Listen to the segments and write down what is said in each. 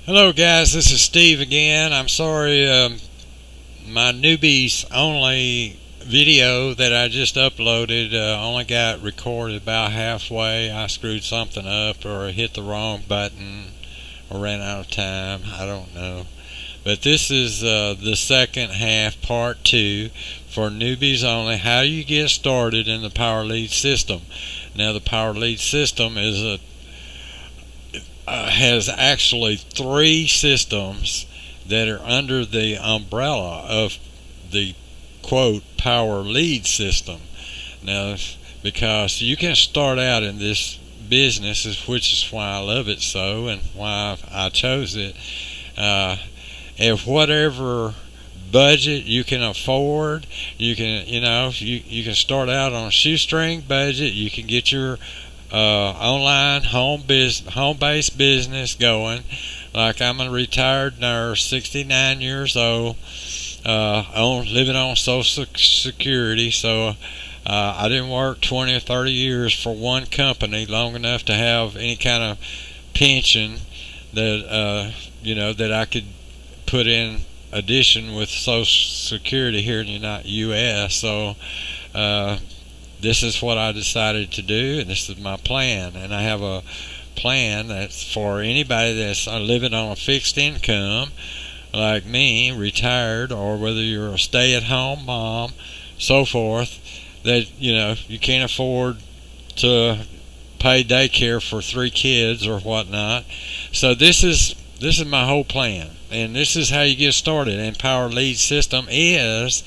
Hello guys, this is Steve again. I'm sorry my newbies only video that I just uploaded only got recorded about halfway. I screwed something up or hit the wrong button or ran out of time. I don't know. But this is the second half, part 2, for newbies only. How you get started in the Power Lead system. Now the Power Lead system is has actually 3 systems that are under the umbrella of the quote Power Lead system. Now, because you can start out in this business, which is why I love it so and why I chose it, at whatever budget you can afford. You can, you can start out on a shoestring budget. You can get your online home-based business going. Like, I'm a retired nurse, 69 years old, living on Social Security, so I didn't work 20 or 30 years for one company long enough to have any kind of pension that that I could put in addition with Social Security here in the U.S. So this is what I decided to do, and this is my plan. And I have a plan that's for anybody that's living on a fixed income, like me, retired, or whether you're a stay-at-home mom, so forth, that you can't afford to pay daycare for 3 kids or whatnot. So this is my whole plan, and this is how you get started. And Power Lead System is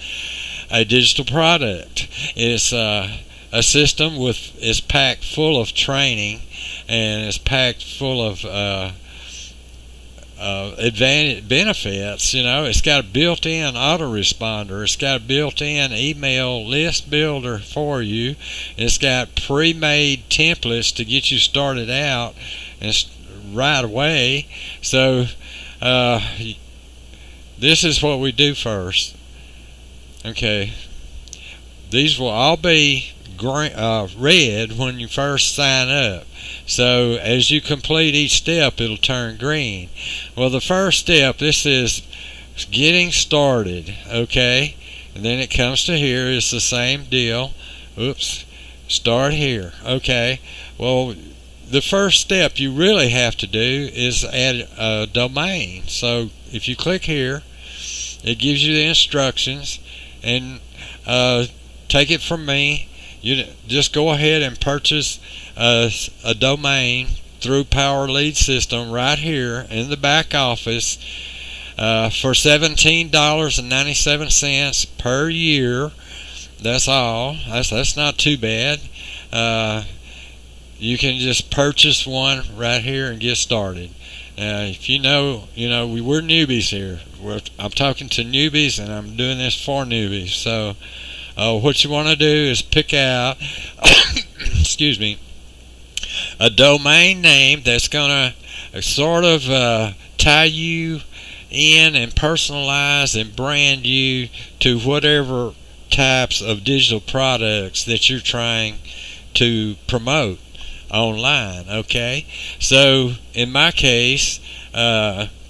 a digital product. It's a system is packed full of training, and it's packed full of advantage benefits. It's got a built-in autoresponder. It's got a built-in email list builder for you. It's got pre-made templates to get you started out and right away. So this is what we do first. Okay, these will all be red when you first sign up. So as you complete each step, it'll turn green. Well, the first step, this is getting started, okay? And then it comes to here. It's the same deal. Oops. Start here. Okay. Well, the first step you really have to do is add a domain. So if you click here, it gives you the instructions, and take it from me, you just go ahead and purchase a domain through Power Lead System right here in the back office for $17.97 per year. That's all. That's not too bad. You can just purchase one right here and get started. If we're newbies here. I'm talking to newbies, and I'm doing this for newbies. So what you want to do is pick out excuse me, a domain name that's going to sort of tie you in and personalize and brand you to whatever types of digital products that you're trying to promote online. Okay, so in my case,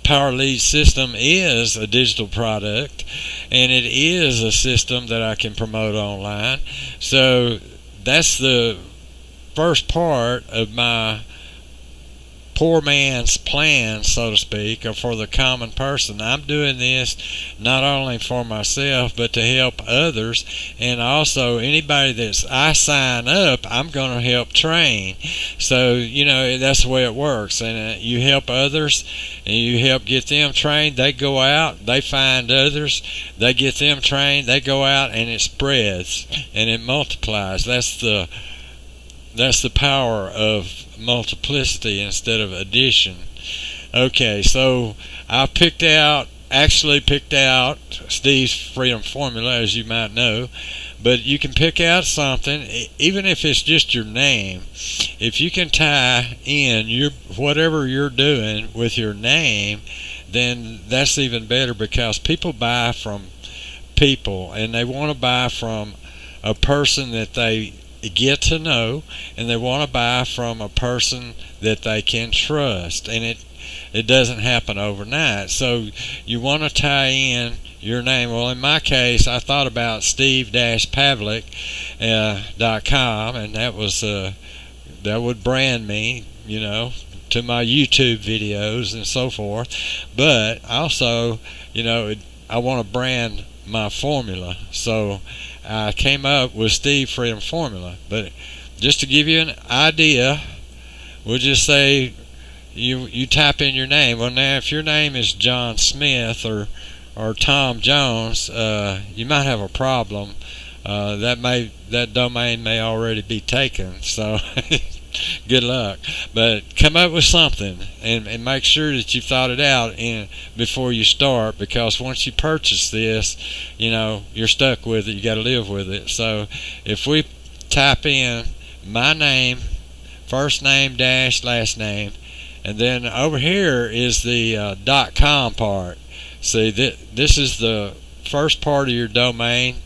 Power Lead System is a digital product, and it is a system that I can promote online. So that's the first part of my poor man's plan, so to speak, or for the common person. I'm doing this not only for myself, but to help others, and also anybody I sign up, I'm going to help train. So that's the way it works. And you help others, and you help get them trained. They go out, they find others, they get them trained, they go out, and it spreads and it multiplies. That's the power of multiplicity instead of addition. Okay, so I actually picked out Steve's Freedom Formula, as you might know, but you can pick out something, even if it's just your name. If you can tie in whatever you're doing with your name, then that's even better, because people buy from people, and they want to buy from a person that they get to know, and they want to buy from a person that they can trust. And it doesn't happen overnight. So you want to tie in your name. Well, in my case, I thought about steve-pavlik.com, and that was that would brand me, to my YouTube videos and so forth. But also, I want to brand my formula. So I came up with Steve Freedom Formula. But just to give you an idea, we'll just say you type in your name. Well, now if your name is John Smith or Tom Jones, you might have a problem. That domain may already be taken. So good luck. But come up with something and make sure that you've thought it out before you start, because once you purchase this, you're stuck with it. You got to live with it. So if we type in my name, first name dash last name, and then over here is the .com part. See, this is the first part of your domain,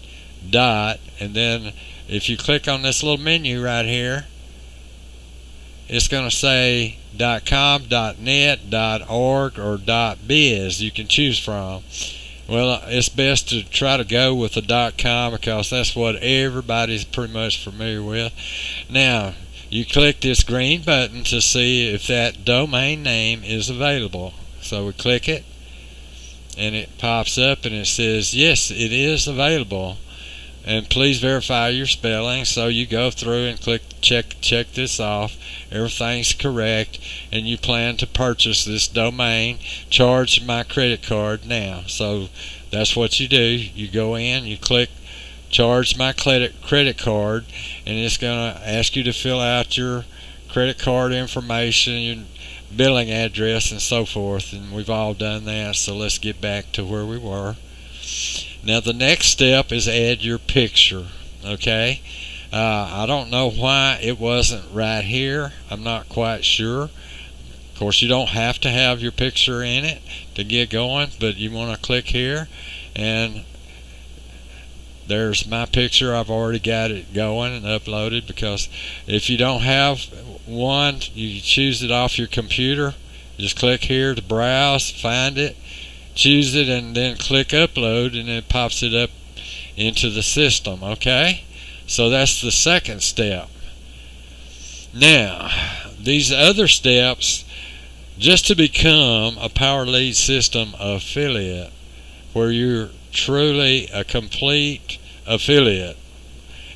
and then if you click on this little menu right here, it's going to say .com, .net, .org, or .biz you can choose from. Well, it's best to try to go with the .com because that's what everybody's pretty much familiar with. Now, you click this green button to see if that domain name is available. So we click it, and it pops up and it says, yes, it is available. And please verify your spelling. So you go through and click check this off. Everything's correct, and you plan to purchase this domain. Charge my credit card now. So that's what you do. You go in, you click charge my credit card, and it's going to ask you to fill out your credit card information, your billing address, and so forth. And we've all done that. So let's get back to where we were. Now the next step is add your picture. Okay, I don't know why it wasn't right here. I'm not quite sure. Of course, you don't have to have your picture in it to get going, but you want to click here, and there's my picture. I've already got it going and uploaded, because if you don't have one, you choose it off your computer. Just click here to browse, find it, choose it, and then click upload, and it pops it up into the system. Okay, so that's the second step. Now these other steps, just to become a Power Lead System affiliate, where you're truly a complete affiliate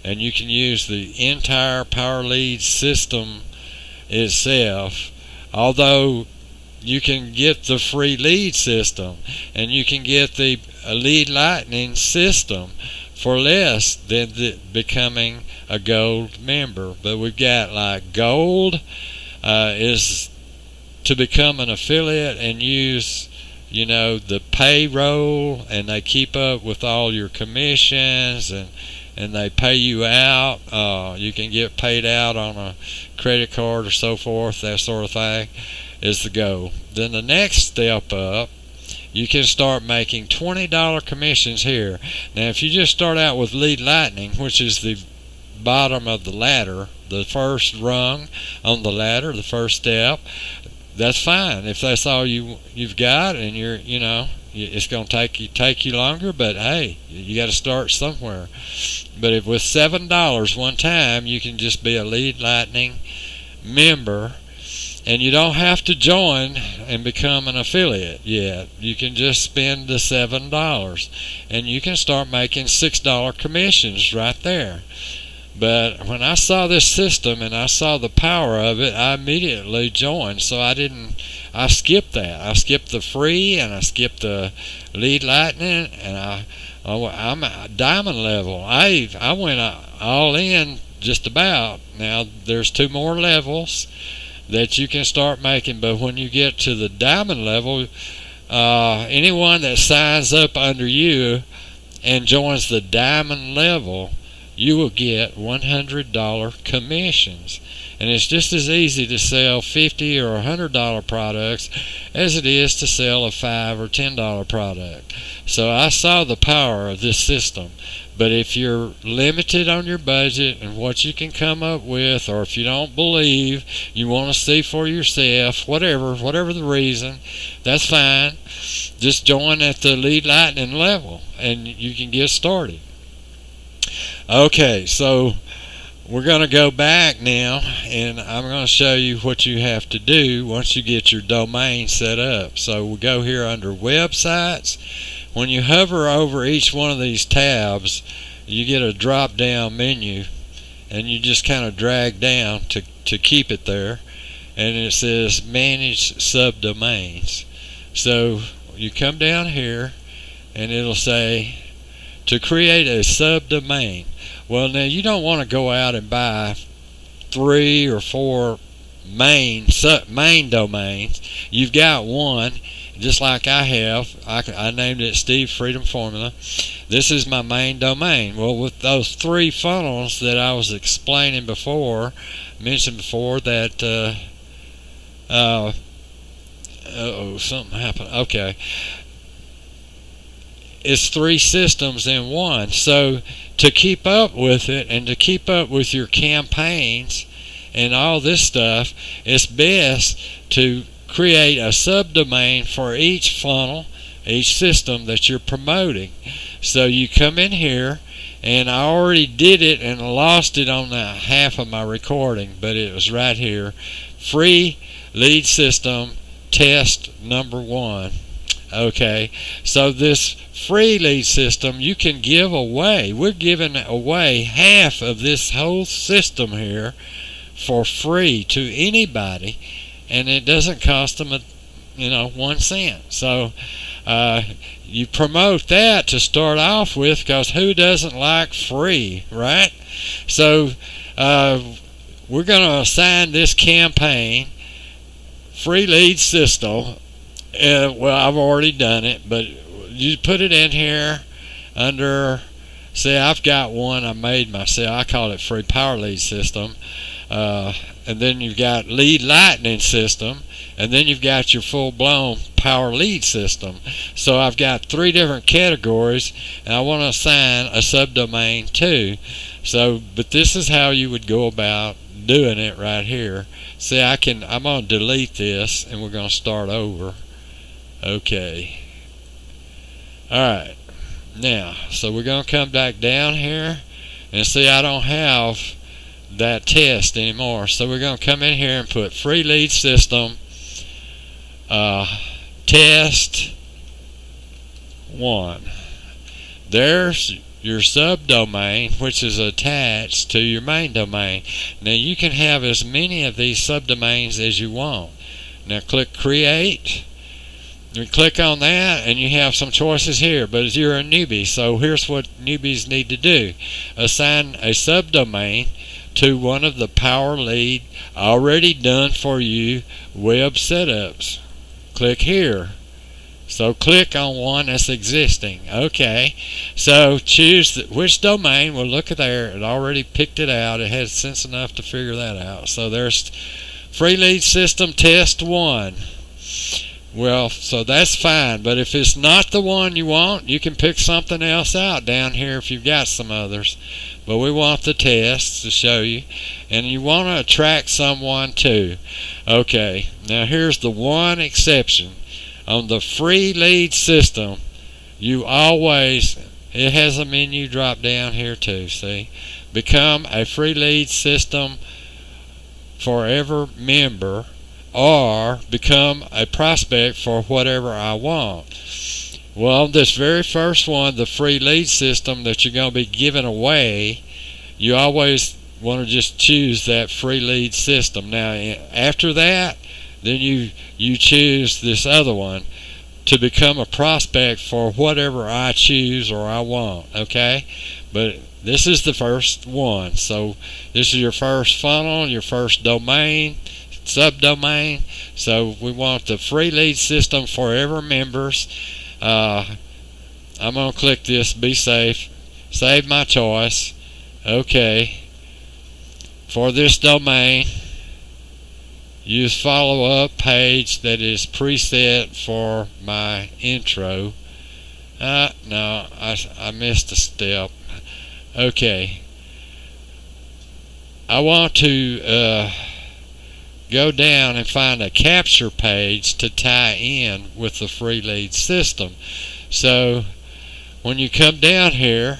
and you can use the entire Power Lead system itself, although you can get the free lead system and you can get the lead lightning system for less than becoming a gold member. But we've got like gold is to become an affiliate and use the payroll, and they keep up with all your commissions, and they pay you out. You can get paid out on a credit card or so forth. That sort of thing is the goal. Then the next step up, you can start making $20 commissions here. Now if you just start out with lead lightning, which is the bottom of the ladder, the first rung on the ladder, the first step, that's fine. If that's all you've got, and it's going to take you longer, but hey, you got to start somewhere. But if with $7 one time, you can just be a lead lightning member, and you don't have to join and become an affiliate yet. You can just spend the $7, and you can start making $6 commissions right there. But when I saw this system and I saw the power of it, I immediately joined. So I skipped that. I skipped the free and I skipped the lead lightning, and I'm at diamond level. I went all in just about. Now there's 2 more levels that you can start making, but when you get to the diamond level, anyone that signs up under you and joins the diamond level, you will get $100 commissions. And it's just as easy to sell $50 or $100 products as it is to sell a $5 or $10 product. So I saw the power of this system. But if you're limited on your budget and what you can come up with, or if you don't believe, you want to see for yourself, whatever the reason, that's fine. Just join at the lead lightning level and you can get started. Okay, so we're going to go back now, and I'm going to show you what you have to do once you get your domain set up. So we'll go here under websites. When you hover over each one of these tabs, you get a drop down menu, and you just kind of drag down to keep it there, and it says manage subdomains. So you come down here and it'll say to create a subdomain. Well, now you don't want to go out and buy 3 or 4 main domains. You've got one, just like I have. I named it Steve Freedom Formula. This is my main domain. Well, with those 3 funnels that I was explaining before, mentioned before, that something happened. Okay, it's 3 systems in one. So to keep up with it and to keep up with your campaigns and all this stuff, it's best to create a subdomain for each funnel, each system that you're promoting. So you come in here, and I already did it and lost it on the half of my recording, but it was right here. Free lead system test number 1. Okay, so this free lead system you can give away. We're giving away half of this whole system here for free to anybody, and it doesn't cost them 1 cent. So you promote that to start off with, because who doesn't like free, right? So we're going to assign this campaign free lead system. Well, I've already done it, but you put it in here under, see, I've got one I made myself. I call it free power lead system. And then you've got lead lightning system, and then you've got your full-blown power lead system. So I've got 3 different categories, and I want to assign a subdomain too. So, but this is how you would go about doing it right here. See, I'm going to delete this, and we're going to start over. Okay. Alright. Now, so we're going to come back down here, and see, I don't have that test anymore. So we're going to come in here and put free lead system test 1. There's your subdomain, which is attached to your main domain. Now you can have as many of these subdomains as you want. Now click create. You click on that, and you have some choices here, but you're a newbie, so here's what newbies need to do. Assign a subdomain to one of the power lead already done for you web setups. Click here. So click on one that's existing. Okay, so choose which domain. Well, look at there, it already picked it out. It has sense enough to figure that out. So there's free lead system test 1. Well, so that's fine, but if it's not the one you want, you can pick something else out down here if you've got some others. But we want the tests to show you, and you want to attract someone too. Okay, now here's the one exception. On the free lead system, you always, it has a menu drop down here too, see? Become a free lead system forever member, or become a prospect for whatever I want. Well, on this very first one, the free lead system that you're going to be giving away, you always want to just choose that free lead system. Now, after that, then you choose this other one to become a prospect for whatever I choose or I want, okay? But this is the first one. So this is your first funnel, your first domain, subdomain. So we want the free lead system forever members. I'm going to click this, be safe, save my choice. Okay, for this domain, use follow-up page that is preset for my intro. No, I missed a step. Okay, I want to go down and find a capture page to tie in with the free lead system. So when you come down here,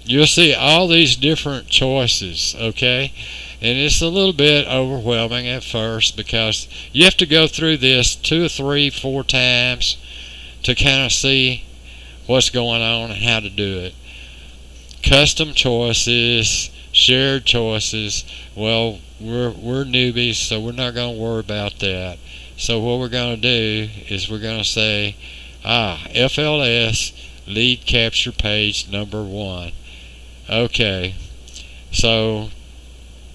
you'll see all these different choices, okay? And it's a little bit overwhelming at first because you have to go through this 2 or 3, 4 times to kind of see what's going on and how to do it. Custom choices, shared choices. Well, we're newbies, so we're not going to worry about that. So what we're going to do is we're going to say, FLS lead capture page number 1. Okay, so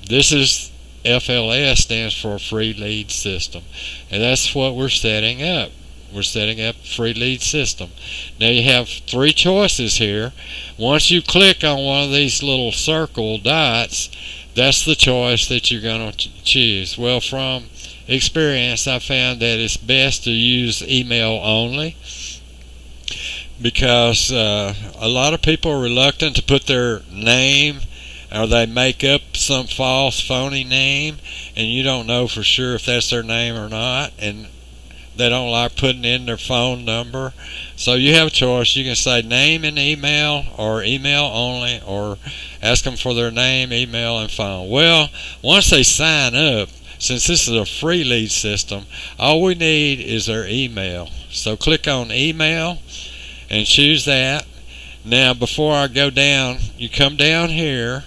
this is FLS, stands for free lead system, and that's what we're setting up. We're setting up free lead system. Now you have 3 choices here. Once you click on one of these little circle dots, that's the choice that you're going to choose. Well, from experience, I found that it's best to use email only, because a lot of people are reluctant to put their name, or they make up some false phony name and you don't know for sure if that's their name or not, and they don't like putting in their phone number. So you have a choice. You can say name and email, or email only, or ask them for their name, email, and phone. Well, once they sign up, since this is a free lead system, all we need is their email. So click on email and choose that. Now before I go down, you come down here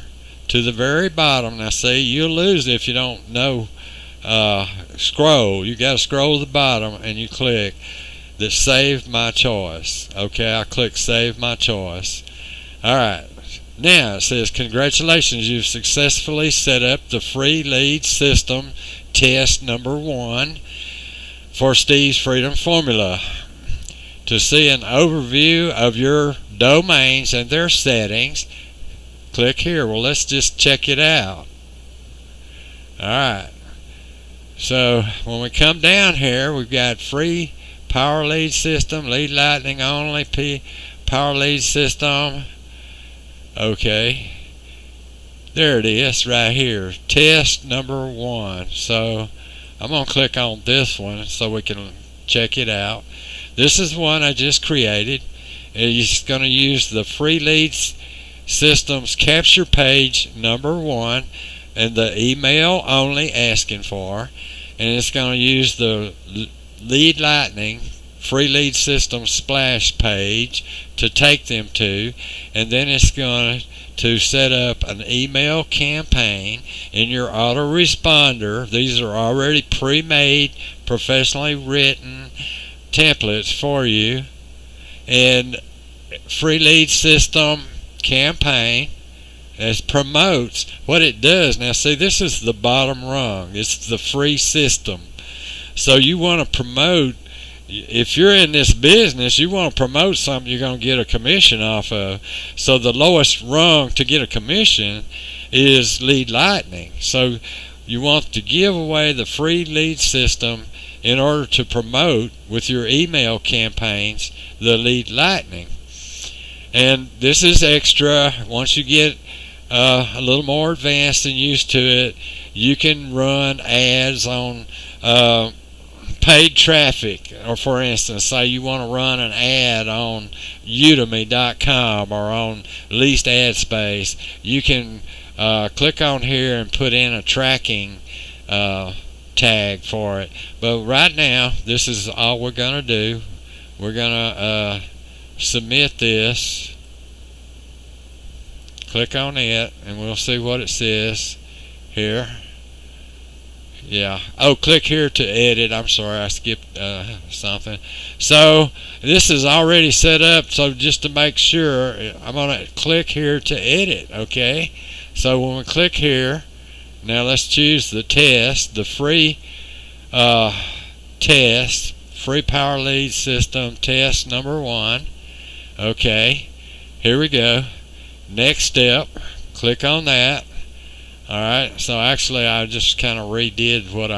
to the very bottom. Now see, you'll lose it if you don't know. Scroll. You got to scroll to the bottom and you click that save my choice. Okay, I click save my choice. Alright, now it says congratulations, you've successfully set up the free lead system test number 1 for Steve's Freedom Formula. To see an overview of your domains and their settings, click here. Well, let's just check it out. Alright, so when we come down here, we've got free power lead system, lead lightning only, power lead system. Okay, there it is right here, test number 1. So I'm going to click on this one so we can check it out. This is one I just created. It's going to use the free leads systems capture page number 1 and the email only asking for, and it's going to use the lead lightning free lead system splash page to take them to, and then it's going to set up an email campaign in your autoresponder. These are already pre-made, professionally written templates for you, and free lead system campaign as promotes what it does. Now see, this is the bottom rung. It's the free system. So you want to promote, if you're in this business, you want to promote something you're going to get a commission off of. So the lowest rung to get a commission is lead lightning. So you want to give away the free lead system in order to promote with your email campaigns the lead lightning. And this is extra. Once you get a little more advanced and used to it, you can run ads on paid traffic. Or for instance, say you want to run an ad on udemy.com or on least ad space, you can click on here and put in a tracking tag for it. But right now, this is all we're going to do. We're going to submit this. Click on it and we'll see what it says here. Yeah. Oh, click here to edit. I'm sorry, I skipped something. So this is already set up, so just to make sure, I'm going to click here to edit. Okay, so when we click here, now let's choose the test, the free test, free power lead system test number 1. Okay, here we go. Next step, click on that. Alright, so actually I just kind of redid what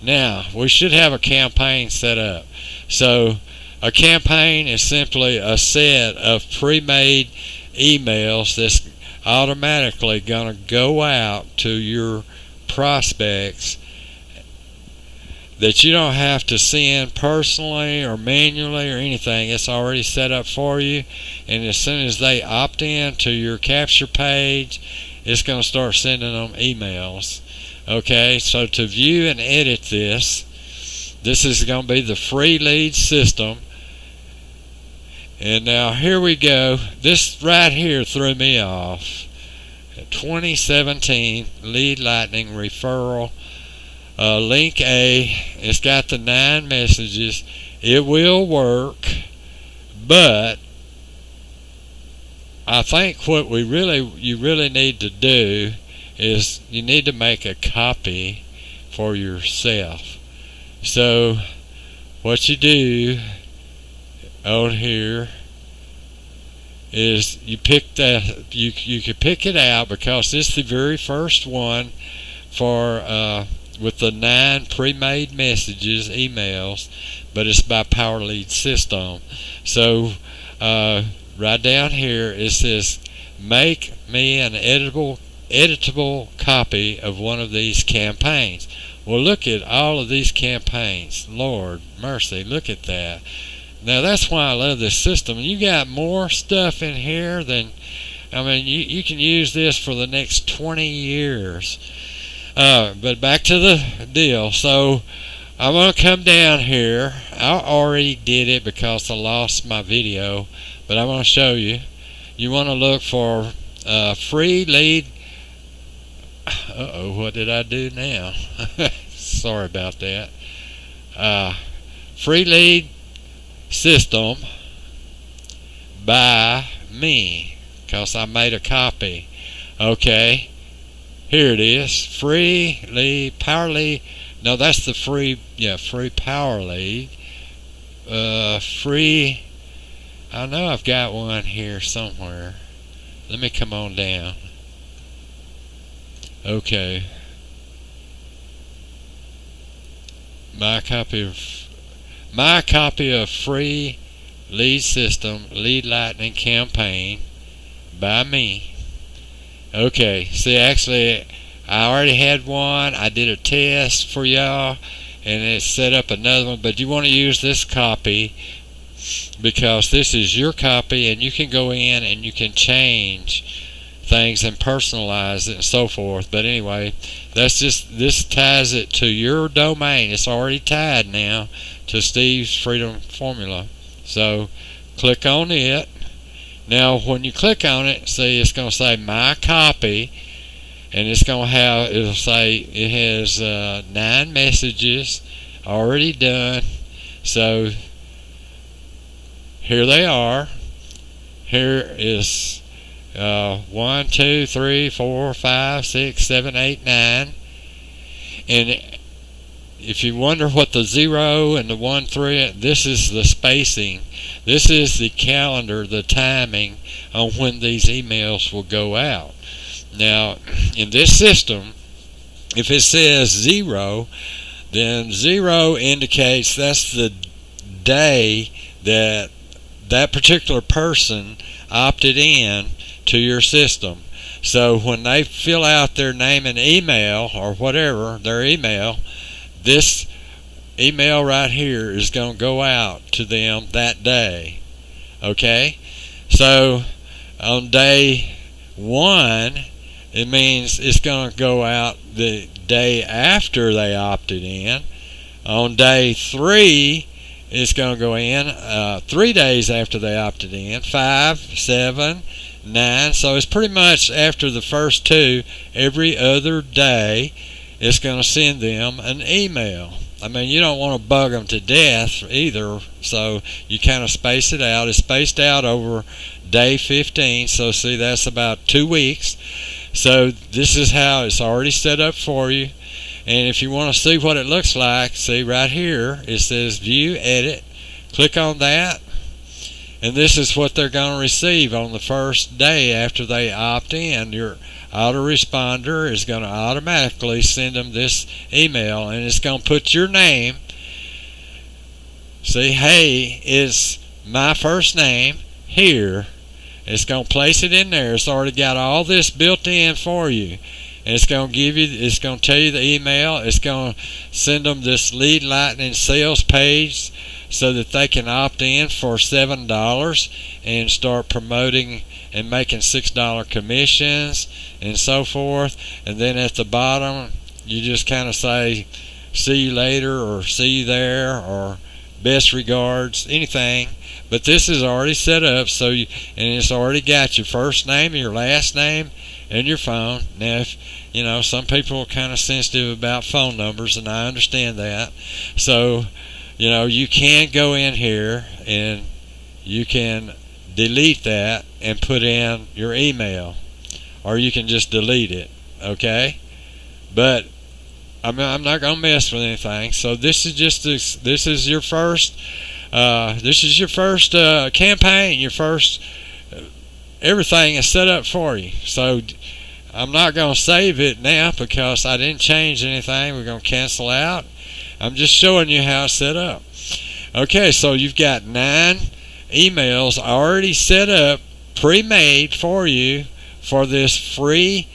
now we should have a campaign set up. So a campaign is simply a set of pre-made emails that's automatically going to go out to your prospects that you don't have to send personally or manually or anything. It's already set up for you, and as soon as they opt in to your capture page, it's going to start sending them emails. Okay, so to view and edit this is going to be the free lead system. And now here we go. This right here threw me off. 2017 Lead Lightning Referral. Link A. It's got the 9 messages. It will work, but I think what you really need to do is you need to make a copy for yourself. So what you do on here is you pick that you can pick it out because it's the very first one for with the 9 pre-made messages, emails, but it's by Power Lead System. So right down here it says make me an editable copy of one of these campaigns. Well, look at all of these campaigns. Lord mercy, look at that. Now that's why I love this system. You got more stuff in here than, I mean, you can use this for the next 20 years. But back to the deal. So I'm going to come down here. I already did it because I lost my video, but I'm going to show you. You want to look for free lead. What did I do now? Sorry about that. Free lead system by me, because I made a copy. Okay, here it is. Free lead, Power Lead. No, that's the free Power Lead. Free. I know I've got one here somewhere. Let me come on down. Okay. My copy of free lead system, lead lightning campaign by me. Okay, see, actually I already had one. I did a test for y'all and it set up another one, but you want to use this copy because this is your copy, and you can go in and you can change things and personalize it and so forth. But anyway, that's just, this ties it to your domain. It's already tied now to Steve's Freedom Formula. So click on it. Now when you click on it, see, it's going to say my copy, and it's going to have, it'll say it has 9 messages already done. So here they are. Here is 1, 2, 3, 4, 5, 6, 7, 8, 9. And if you wonder what the 0 and the 1, 3, this is the spacing. This is the calendar, the timing on when these emails will go out. Now, in this system, if it says 0, then 0 indicates that's the day that that particular person opted in to your system. So when they fill out their name and email or whatever, their email, this email right here is going to go out to them that day. Okay? So on day 1, it means it's going to go out the day after they opted in. On day 3, it's going to go in 3 days after they opted in. 5, 7, 9. So it's pretty much after the first 2, every other day, it's going to send them an email. I mean, you don't want to bug them to death either, so you kind of space it out. It's spaced out over day 15, so see, that's about 2 weeks. So this is how it's already set up for you. And if you want to see what it looks like, see right here, it says View, Edit. Click on that, and this is what they're going to receive on the first day after they opt in. Your autoresponder is going to automatically send them this email, and it's going to put your name. See, hey, it's my first name here, It's going to place it in there. It's already got all this built in for you. And it's going to it's going to tell you the email. It's going to send them this lead lightning sales page so that they can opt in for $7 and start promoting and making $6 commissions and so forth. And then at the bottom, you just kind of say, see you later, or see you there, or best regards, anything. But this is already set up, so and it's already got your first name, your last name, and your phone. Now, if, some people are kind of sensitive about phone numbers, and I understand that. So, you can go in here and you can delete that and put in your email, or you can just delete it, okay? But I'm not going to mess with anything. So this is your first campaign. Your first everything is set up for you. So I'm not going to save it now because I didn't change anything. We're going to cancel out. I'm just showing you how it's set up. Okay, so you've got 9 emails already set up, pre-made for you for this free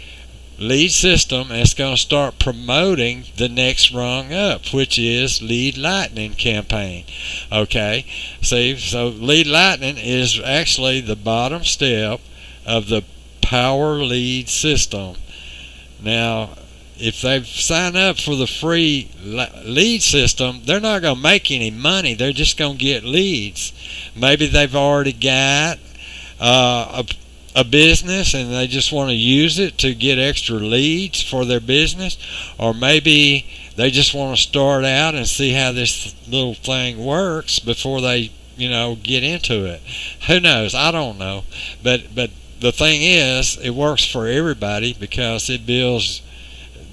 lead system, and it's going to start promoting the next rung up, which is lead lightning campaign. Okay, see, so lead lightning is actually the bottom step of the power lead system. Now, if they've signed up for the free lead system, they're not going to make any money. They're just going to get leads. Maybe they've already got a business and they just want to use it to get extra leads for their business, or maybe they just want to start out and see how this little thing works before they get into it. Who knows? I don't know. But the thing is, it works for everybody because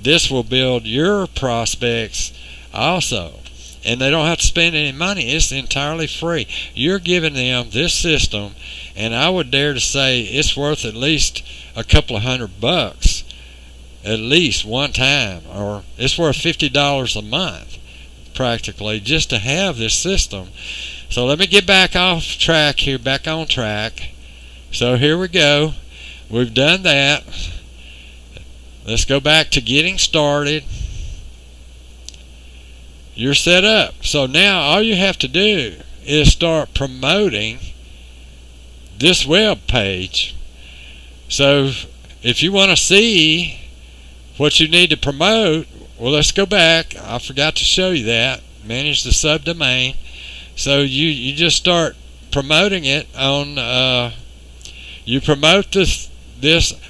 this will build your prospects also, and they don't have to spend any money. It's entirely free. You're giving them this system, and I would dare to say it's worth at least a couple of $100 at least one time, or it's worth $50 a month practically just to have this system. So let me get back off track here, back on track. So here we go. We've done that. Let's go back to getting started. You're set up. So now all you have to do is start promoting this web page. So if you want to see what you need to promote, well, let's go back. I forgot to show you that. Manage the subdomain. So you just start promoting it on you promote this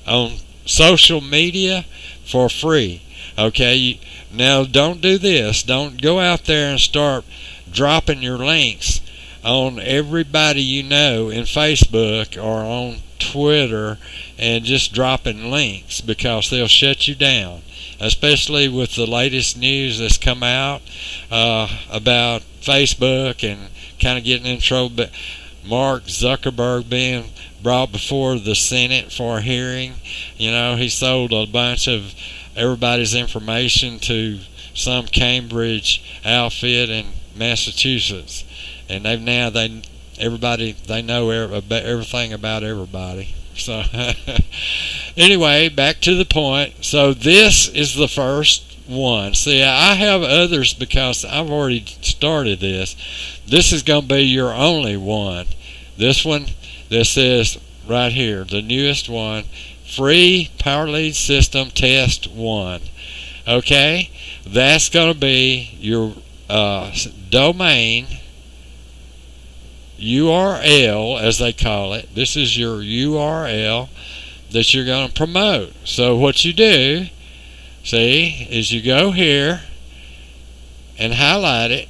on social media for free. Okay, now don't do this. Don't go out there and start dropping your links on everybody you know in Facebook or on Twitter and just dropping links, because they'll shut you down, especially with the latest news that's come out about Facebook and kind of getting in trouble. But Mark Zuckerberg being brought before the Senate for a hearing. He sold a bunch of everybody's information to some Cambridge outfit in Massachusetts, and they know everything about everybody. So anyway, back to the point. So this is the first one. See, I have others because I've already started this. This is going to be your only one. This one that says right here, the newest one, free power lead system test 1. Okay, that's going to be your domain URL, as they call it. This is your URL that you're going to promote. So what you do, see, is you go here and highlight it,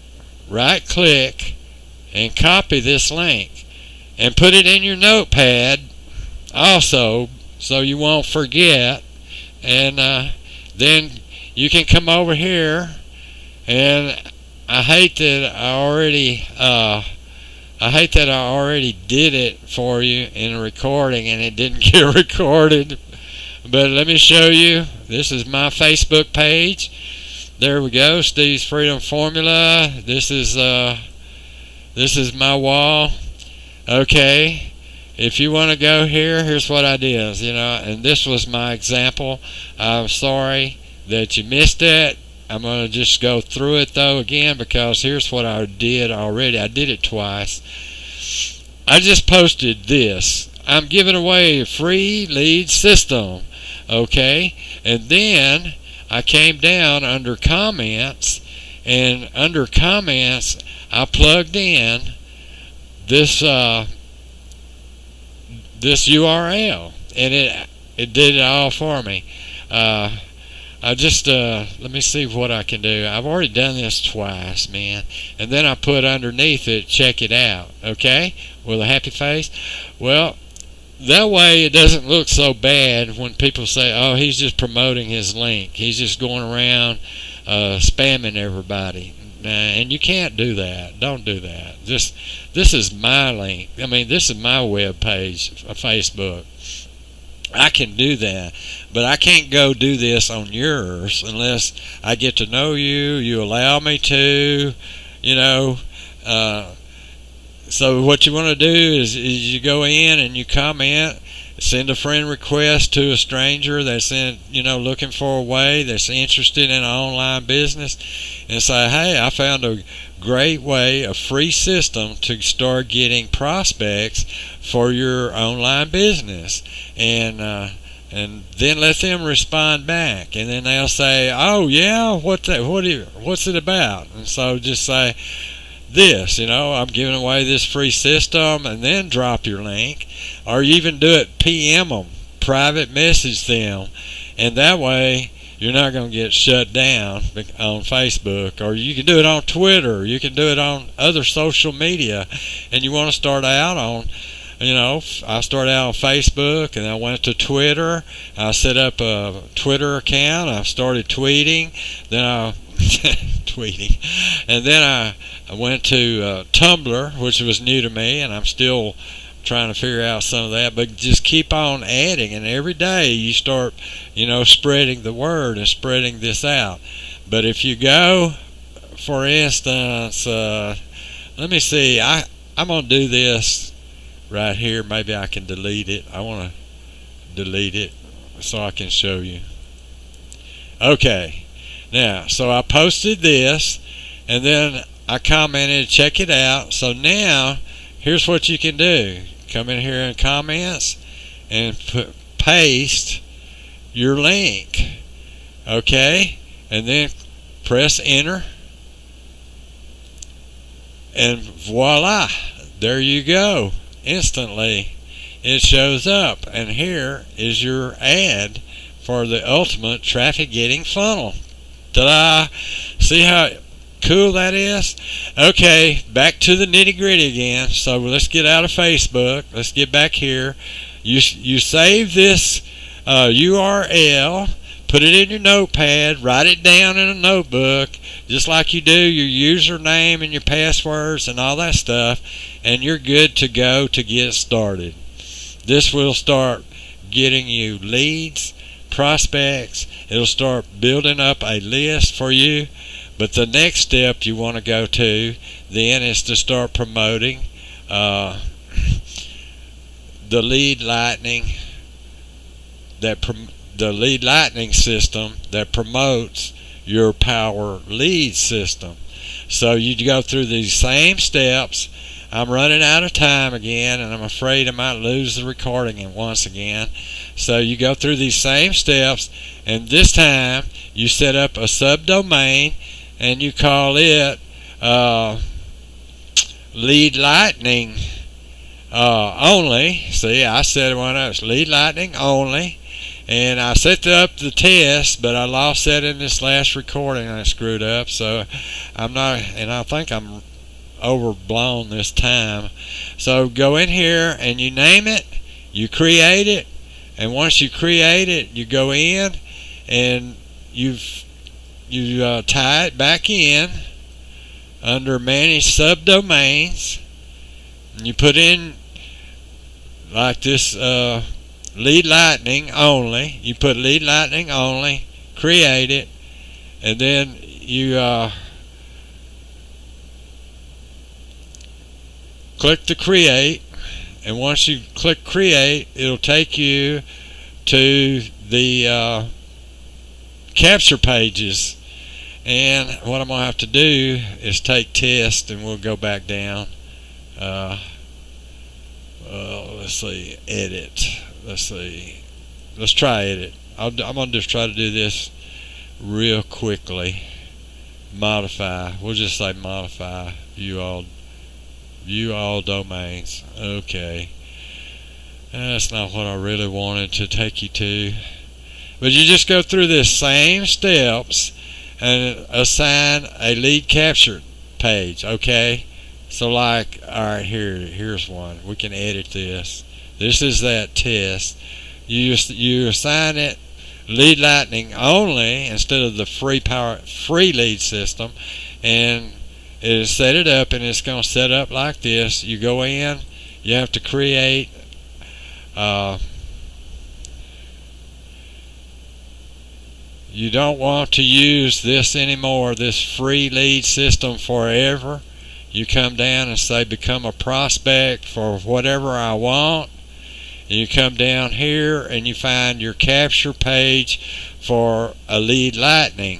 right click, and copy this link and put it in your notepad also, so you won't forget. And then you can come over here, and I hate that I already did it for you in a recording and it didn't get recorded. But let me show you. This is my Facebook page. There we go, Steve's Freedom Formula. This is my wall. Okay, if you want to go here, here's what I did, and this was my example. I'm sorry that you missed it. I'm going to just go through it though again, because here's what I did already. I did it twice. I just posted this. I'm giving away a free lead system. Okay? And then I came down under comments, and under comments I plugged in this this URL, and it did it all for me. I just let me see what I can do. I've already done this twice, man. And then I put underneath it, check it out, okay, with a happy face. Well, that way it doesn't look so bad when people say, oh, he's just promoting his link, he's just going around spamming everybody. And you can't do that. Don't do that. This is my link. I mean, this is my web page, Facebook. I can do that, but I can't go do this on yours unless I get to know you. You allow me to, So what you want to do is you go in and you comment, send a friend request to a stranger that's looking for a way, that's interested in an online business, and say, hey, I found a great way, a free system to start getting prospects for your online business, and then let them respond back, and then they'll say, oh yeah, what's it about? And so just say this, I'm giving away this free system, and then drop your link, or you even do it, PM them, private message them, and that way you're not going to get shut down on Facebook. Or you can do it on Twitter, you can do it on other social media. And you want to start out on, I started out on Facebook, and I went to Twitter. I set up a Twitter account, I started tweeting, then and then I went to Tumblr, which was new to me, and I'm still trying to figure out some of that, but just keep on adding, and every day you start spreading the word and spreading this out. But if you go, for instance, let me see, I'm going to do this right here. Maybe I can delete it. I want to delete it so I can show you. Okay, now, so I posted this, and then I commented, check it out. So now here's what you can do. Come in here in comments and paste your link, okay, and then press enter, and voila, there you go. Instantly it shows up, and here is your ad for the ultimate traffic getting funnel. Ta-da! See how cool that is? Okay, back to the nitty gritty again. So let's get out of Facebook. Let's get back here. You save this URL, put it in your notepad, write it down in a notebook, just like you do your username and your passwords and all that stuff, and you're good to go to get started. This will start getting you leads, prospects. It'll start building up a list for you. But the next step you want to go to then is to start promoting the lead lightning the lead lightning system that promotes your power lead system. So you go through these same steps. I'm running out of time again, and I'm afraid I might lose the recording once again. So you go through these same steps, and this time you set up a subdomain, and you call it lead lightning only. See, I said one else, lead lightning only, and I set up the test, but I lost that in this last recording. I screwed up, so I'm not, and I think I'm overblown this time. So go in here and you name it, you create it, and once you create it, you go in and you tie it back in under manage subdomains, and you put in like this lead lightning only. You put lead lightning only, create it, and then you click the create, and once you click create, it'll take you to the capture pages. And what I'm going to have to do is take test, and we'll go back down. Let's see, edit. Let's see. Let's try edit. I'm going to just try to do this real quickly. Modify. We'll just say modify. View all domains. Okay. That's not what I really wanted to take you to. But you just go through this same steps and assign a lead capture page. Okay. So like, alright, here's one. We can edit this. This is that test. You assign it lead lightning only instead of the free lead system, and it set it up, and it's going to set up like this. You go in, you have to create you don't want to use this anymore, this free lead system forever. You come down and say become a prospect for whatever I want. You come down here and you find your capture page for a lead lightning.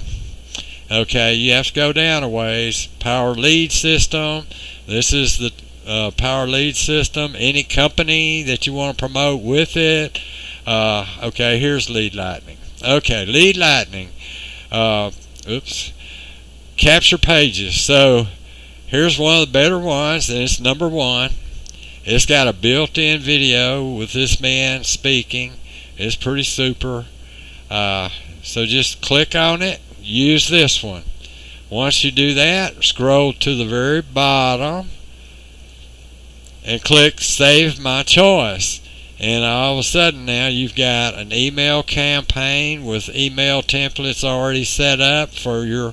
Okay, you have to go down a ways. Power lead system. This is the power lead system. Any company that you want to promote with it. Okay, here's lead lightning. Okay, lead lightning. Capture pages. So here's one of the better ones, and it's number 1. It's got a built-in video with this man speaking. It's pretty super. So just click on it. Use this one. Once you do that, scroll to the very bottom and click Save My Choice. And all of a sudden now you've got an email campaign with email templates already set up for your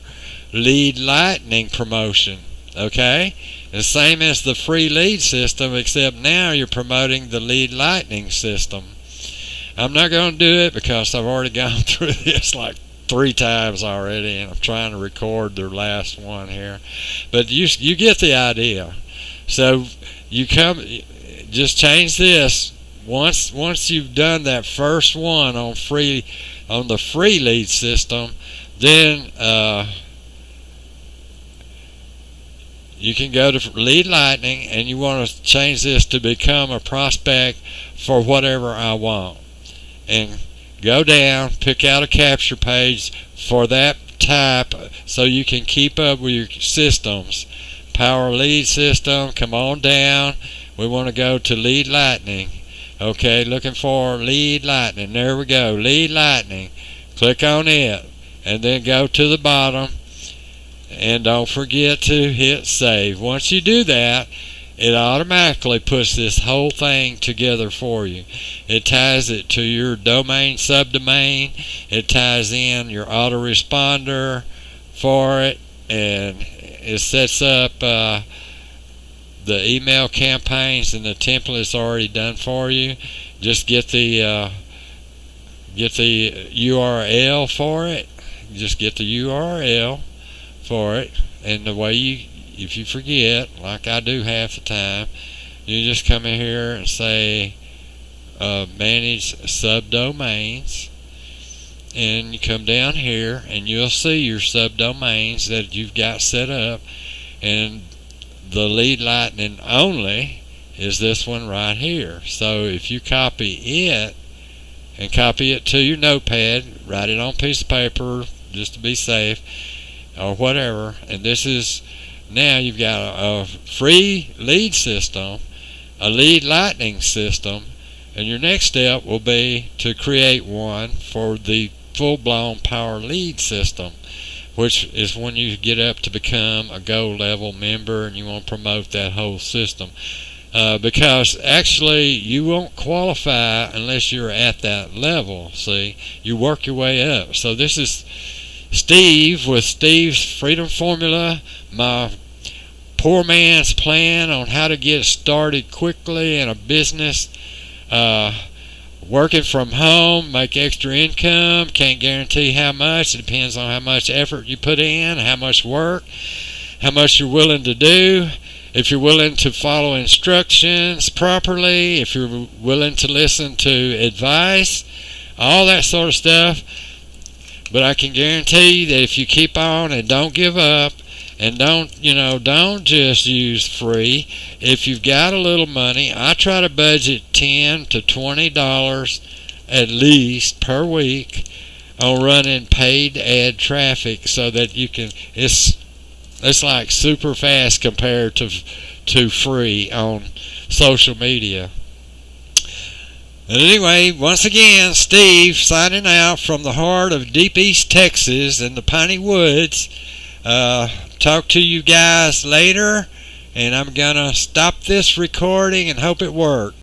lead lightning promotion. Okay? The same as the free lead system, except now you're promoting the lead lightning system. I'm not going to do it because I've already gone through this like 3 times already, and I'm trying to record their last one here. But you get the idea. So you just change this. Once you've done that first one on the free lead system, then you can go to lead lightning, and you want to change this to become a prospect for whatever I want. And go down, pick out a capture page for that type so you can keep up with your systems. Power lead system, come on down. We want to go to lead lightning. Okay, looking for lead lightning. There we go, lead lightning. Click on it, and then go to the bottom. And don't forget to hit save. Once you do that, it automatically puts this whole thing together for you. It ties it to your domain subdomain. It ties in your autoresponder for it, and it sets up the email campaigns, and the template is already done for you. Just get the URL for it. Just get the URL for it, and the way if you forget, like I do half the time, you just come in here and say manage subdomains, and you come down here and you'll see your subdomains that you've got set up, and the lead lightning only is this one right here. So if you copy it and copy it to your notepad, write it on a piece of paper just to be safe, or whatever, and this is, now you've got a free lead system, a lead lightning system, and your next step will be to create one for the full-blown power lead system, which is when you get up to become a gold level member and you want to promote that whole system. Because actually you won't qualify unless you're at that level. See, you work your way up. So this is Steve with Steve's Freedom Formula, my poor man's plan on how to get started quickly in a business, working from home, make extra income. Can't guarantee how much. It depends on how much effort you put in, how much work, how much you're willing to do. if you're willing to follow instructions properly, if you're willing to listen to advice, all that sort of stuff. But I can guarantee you that if you keep on and don't give up, and don't just use free. If you've got a little money, I try to budget $10 to $20 at least per week on running paid ad traffic, so that you can. It's like super fast compared to free on social media. And anyway, once again, Steve signing out from the heart of deep East Texas in the Piney Woods. Talk to you guys later, and I'm gonna stop this recording and hope it works.